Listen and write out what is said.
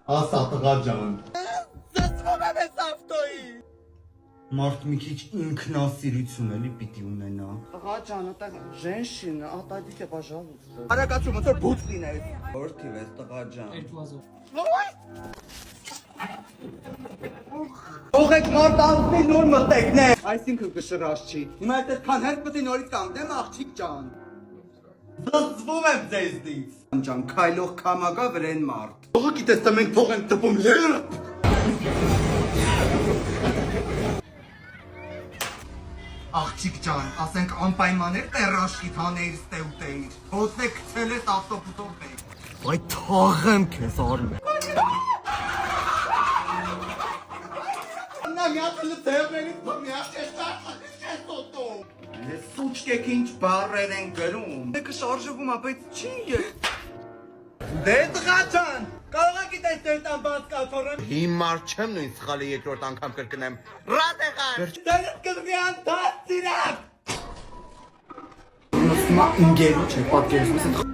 Ասա տղա ջան։ Զսվում եմ ես ավտոյի։ Մարդ մի քիչ ինքնասիրություն էլի պիտի ունենա։ Աղա ջան, այդտեղ женщина, отойдите, пожалуйста։ Արագացու ոնց որ բուց լինես։ Որթի վես տղա ջան։ Թողեք մարդ անցնի նոր մտեկներ։ Այսինքն կշռած չի։ Հիմա այդպես քան հերթ պետք է նորից կանգնեմ աղջիկ ջան։ Զսվում եմ ձեզնից։ Ջան, քայլող քամագա վրեն մարդ։ Ողը գիտես թե մենք փող ենք տպում լերը։ Աղջիկ ջան, ասենք անպայմաններ տերաշկիտ հանեիր ստեուտեիր։ Հոսե գցել ես ավտոբուսով մեկ։ Վայ թաղեմ քեզ արմե։ Նա միացել դերներից միած է շտոտո։ Ես սուճկեք ինչ բարեր են գրում։ Դեկը շարժվում է, բայց չի է։ Դե տղա ջան, կարող եք դες դեր տան բաց կաթորեմ։ Հիմար չեմ նույն սխալը երկրորդ անգամ կրկնեմ։ Ռատեղան։ Դեր կզվի անդած իրակ։ Հիմա ինգերու չէ պատկերացնում ես